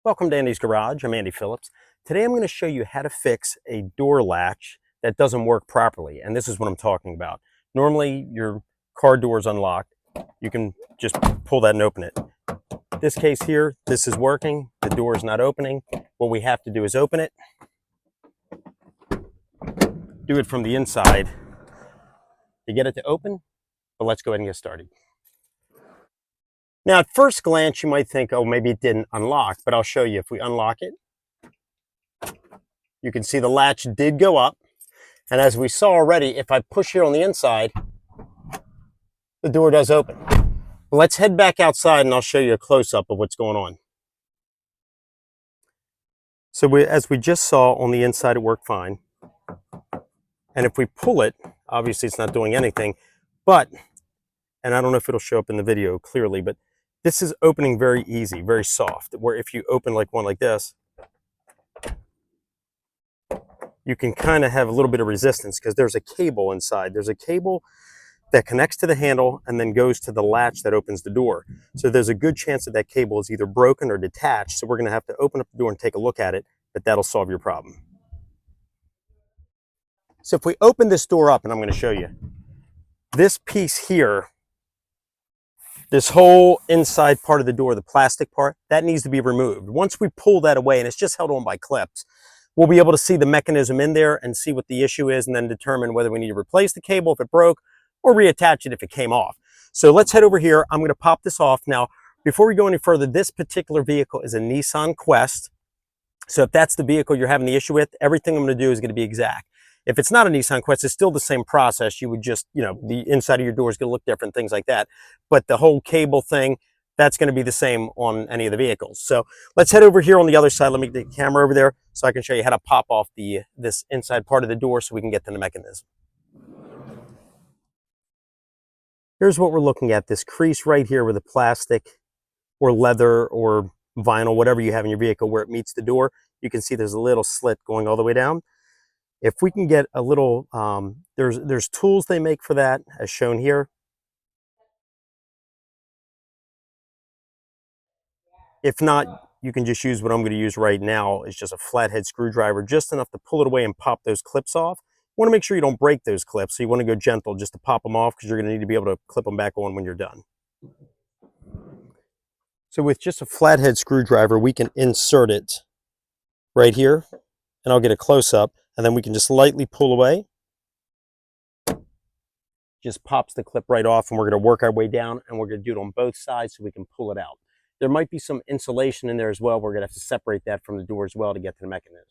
Welcome to Andy's Garage. I'm Andy Phillips. Today I'm going to show you how to fix a door latch that doesn't work properly, and this is what I'm talking about. Normally your car door is unlocked. You can just pull that and open it. This case here, this is working. The door is not opening. What we have to do is open it. Do it from the inside to get it to open, but let's go ahead and get started. Now, at first glance, you might think, oh, maybe it didn't unlock, but I'll show you. If we unlock it, you can see the latch did go up. And as we saw already, if I push here on the inside, the door does open. Let's head back outside and I'll show you a close-up of what's going on. So as we just saw on the inside, it worked fine. And if we pull it, obviously it's not doing anything, but, and I don't know if it'll show up in the video clearly, but this is opening very easy, very soft, where if you open like one like this, you can kind of have a little bit of resistance because there's a cable inside. There's a cable that connects to the handle and then goes to the latch that opens the door. So there's a good chance that that cable is either broken or detached. So we're going to have to open up the door and take a look at it, but that'll solve your problem. So if we open this door up, and I'm going to show you, this piece here, this whole inside part of the door, the plastic part, that needs to be removed. Once we pull that away, and it's just held on by clips, we'll be able to see the mechanism in there and see what the issue is and then determine whether we need to replace the cable if it broke or reattach it if it came off. So let's head over here. I'm going to pop this off. Now, before we go any further, this particular vehicle is a Nissan Quest. So if that's the vehicle you're having the issue with, everything I'm going to do is going to be exact. If it's not a Nissan Quest, it's still the same process. You would just, the inside of your door is going to look different, things like that. But the whole cable thing, that's going to be the same on any of the vehicles. So let's head over here on the other side. Let me get the camera over there so I can show you how to pop off this inside part of the door so we can get to the mechanism. Here's what we're looking at, this crease right here where the plastic or leather or vinyl, whatever you have in your vehicle, where it meets the door. You can see there's a little slit going all the way down. If we can get a little, there's tools they make for that, as shown here. If not, you can just use what I'm going to use right now. It's just a flathead screwdriver, just enough to pull it away and pop those clips off. You want to make sure you don't break those clips, so you want to go gentle just to pop them off because you're going to need to be able to clip them back on when you're done. So with just a flathead screwdriver, we can insert it right here, and I'll get a close-up. And then we can just lightly pull away. Just pops the clip right off, and we're going to work our way down, and we're going to do it on both sides so we can pull it out. There might be some insulation in there as well. We're going to have to separate that from the door as well to get to the mechanism.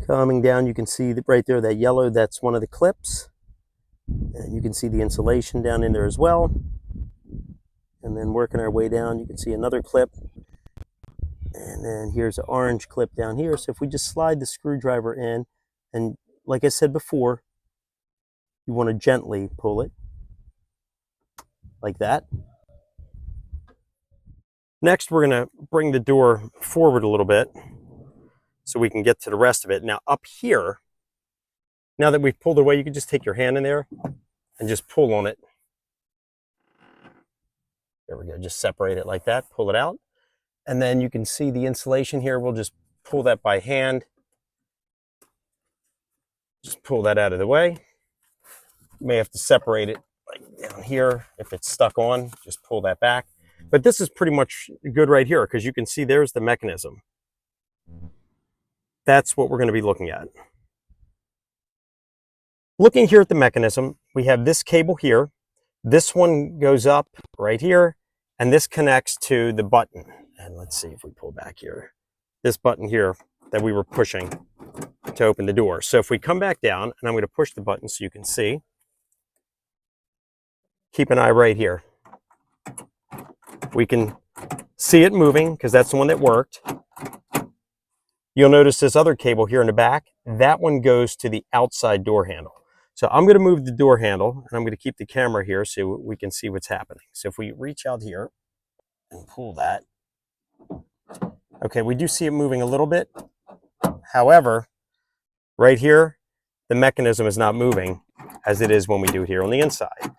Coming down, you can see that right there, that yellow, that's one of the clips. And you can see the insulation down in there as well. And then working our way down, you can see another clip. And then here's an orange clip down here. So if we just slide the screwdriver in, and like I said before, you want to gently pull it like that. Next, we're going to bring the door forward a little bit so we can get to the rest of it. Now up here, now that we've pulled it away, you can just take your hand in there and just pull on it. There we go. Just separate it like that, pull it out. And then you can see the insulation here. We'll just pull that by hand. Just pull that out of the way. You may have to separate it like down here. If it's stuck on, just pull that back. But this is pretty much good right here because you can see there's the mechanism. That's what we're going to be looking at. Looking here at the mechanism, we have this cable here. This one goes up right here, and this connects to the button. And let's see if we pull back here. This button here that we were pushing to open the door. So if we come back down, and I'm going to push the button so you can see. Keep an eye right here. We can see it moving because that's the one that worked. You'll notice this other cable here in the back. That one goes to the outside door handle. So I'm going to move the door handle, and I'm going to keep the camera here so we can see what's happening. So if we reach out here and pull that, okay, we do see it moving a little bit. However, right here, the mechanism is not moving as it is when we do it here on the inside.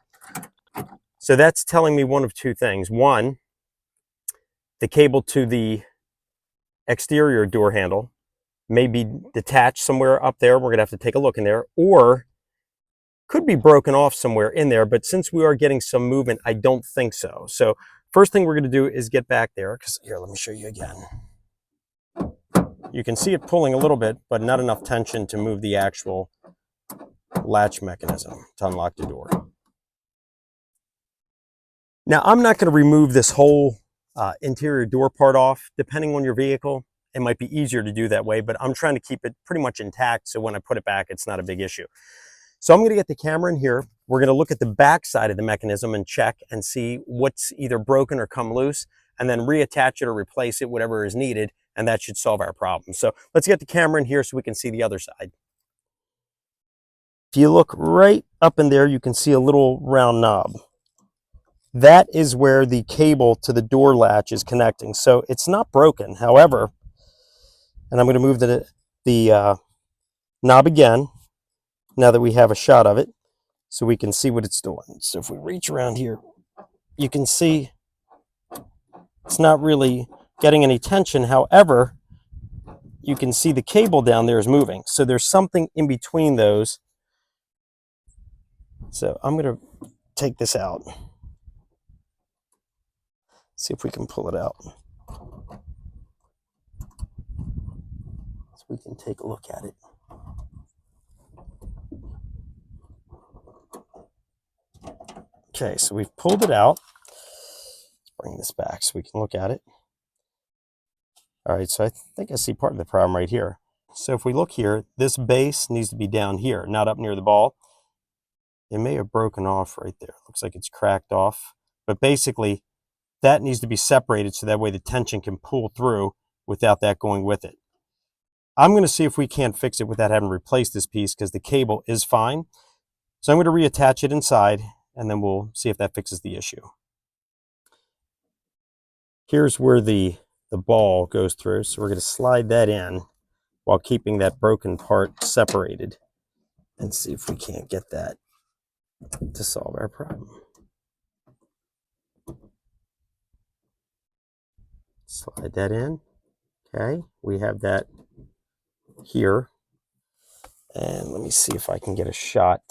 So that's telling me one of two things. One, the cable to the exterior door handle may be detached somewhere up there. We're gonna have to take a look in there, or could be broken off somewhere in there, but since we are getting some movement, I don't think so. So first thing we're gonna do is get back there, because here, let me show you again. You can see it pulling a little bit, but not enough tension to move the actual latch mechanism to unlock the door. Now, I'm not going to remove this whole interior door part off. Depending on your vehicle, it might be easier to do that way, but I'm trying to keep it pretty much intact, so when I put it back, it's not a big issue. So I'm going to get the camera in here. We're going to look at the back side of the mechanism and check and see what's either broken or come loose, and then reattach it or replace it, whatever is needed, and that should solve our problem. So let's get the camera in here so we can see the other side. If you look right up in there, you can see a little round knob. That is where the cable to the door latch is connecting. So it's not broken. However, and I'm going to move the knob again, now that we have a shot of it, so we can see what it's doing. So if we reach around here, you can see it's not really getting any tension. However, you can see the cable down there is moving. So there's something in between those. So I'm going to take this out. See if we can pull it out. So we can take a look at it. Okay, so we've pulled it out. Let's bring this back so we can look at it. All right, so I think I see part of the problem right here. So if we look here, this base needs to be down here, not up near the ball. It may have broken off right there. Looks like it's cracked off. But basically, that needs to be separated so that way the tension can pull through without that going with it. I'm going to see if we can't fix it without having to replace this piece, because the cable is fine. So I'm going to reattach it inside, and then we'll see if that fixes the issue. Here's where the ball goes through. So we're going to slide that in while keeping that broken part separated, and see if we can't get that to solve our problem. Slide that in. Okay, we have that here. And let me see if I can get a shot.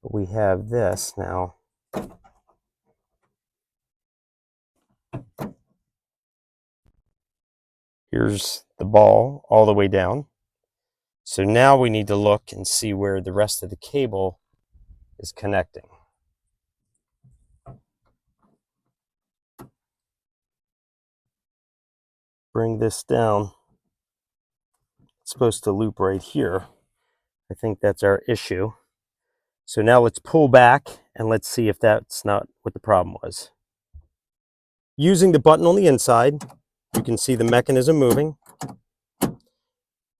We have this now. Here's the ball all the way down. So now we need to look and see where the rest of the cable is connecting. Bring this down. It's supposed to loop right here. I think that's our issue. So now let's pull back and let's see if that's not what the problem was. Using the button on the inside, you can see the mechanism moving.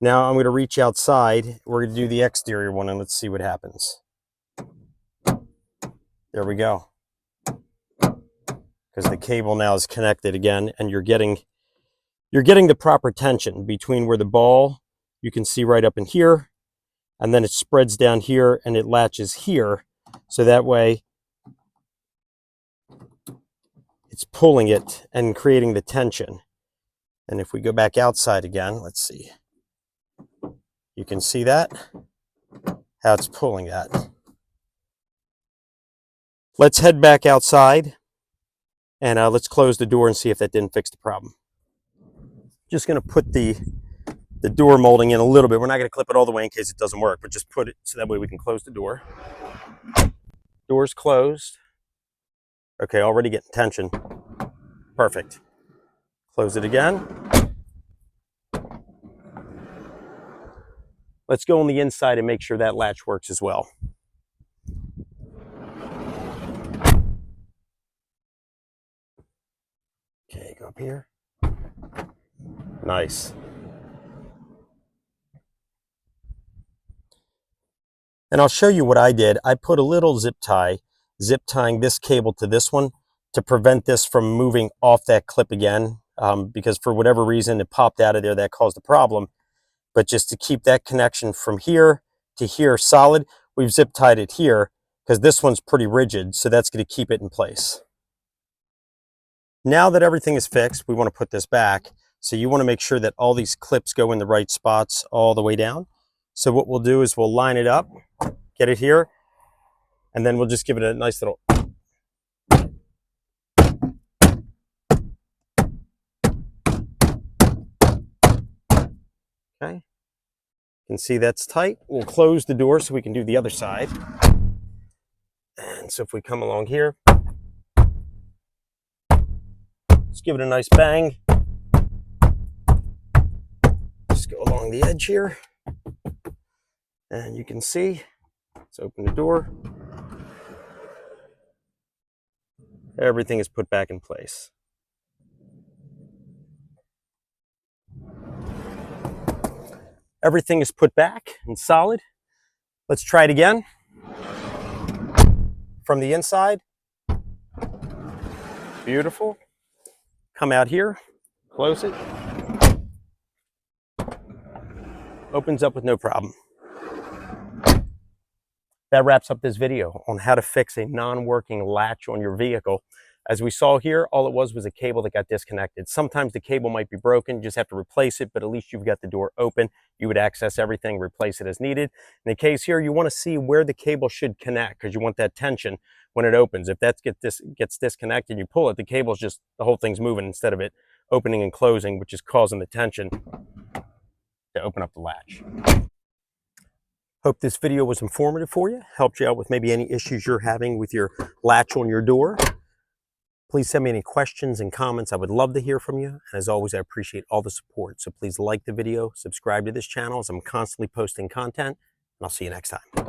Now I'm going to reach outside. We're going to do the exterior one, and let's see what happens. There we go. Because the cable now is connected again, and you're getting the proper tension between where the ball, you can see right up in here, and then it spreads down here and it latches here. So that way it's pulling it and creating the tension. And if we go back outside again, let's see. You can see that, how it's pulling that. Let's head back outside, and let's close the door and see if that didn't fix the problem. Just going to put the door molding in a little bit. We're not going to clip it all the way in case it doesn't work, but just put it so that way we can close the door. Door's closed. Okay, already getting tension. Perfect. Close it again. Let's go on the inside and make sure that latch works as well. Okay, go up here. Nice. And I'll show you what I did. I put a little zip tying this cable to this one to prevent this from moving off that clip again, because for whatever reason it popped out of there, that caused the problem. But just to keep that connection from here to here solid, we've zip tied it here because this one's pretty rigid, so that's going to keep it in place. Now that everything is fixed, we want to put this back. So you want to make sure that all these clips go in the right spots all the way down. So what we'll do is we'll line it up, get it here, and then we'll just give it a nice little. Okay. You can see that's tight. We'll close the door so we can do the other side. And so if we come along here, just give it a nice bang. Just go along the edge here. And you can see, let's open the door. Everything is put back in place. Everything is put back and solid. Let's try it again. From the inside. Beautiful. Come out here, close it. Opens up with no problem. That wraps up this video on how to fix a non-working latch on your vehicle. As we saw here, all it was a cable that got disconnected. Sometimes the cable might be broken, you just have to replace it, but at least you've got the door open. You would access everything, replace it as needed. In the case here, you want to see where the cable should connect because you want that tension when it opens. If that gets disconnected, you pull it, the cable's just, the whole thing's moving instead of it opening and closing, which is causing the tension to open up the latch. Hope this video was informative for you, helped you out with maybe any issues you're having with your latch on your door. Please send me any questions and comments. I would love to hear from you. And as always, I appreciate all the support. So please like the video, subscribe to this channel as I'm constantly posting content, and I'll see you next time.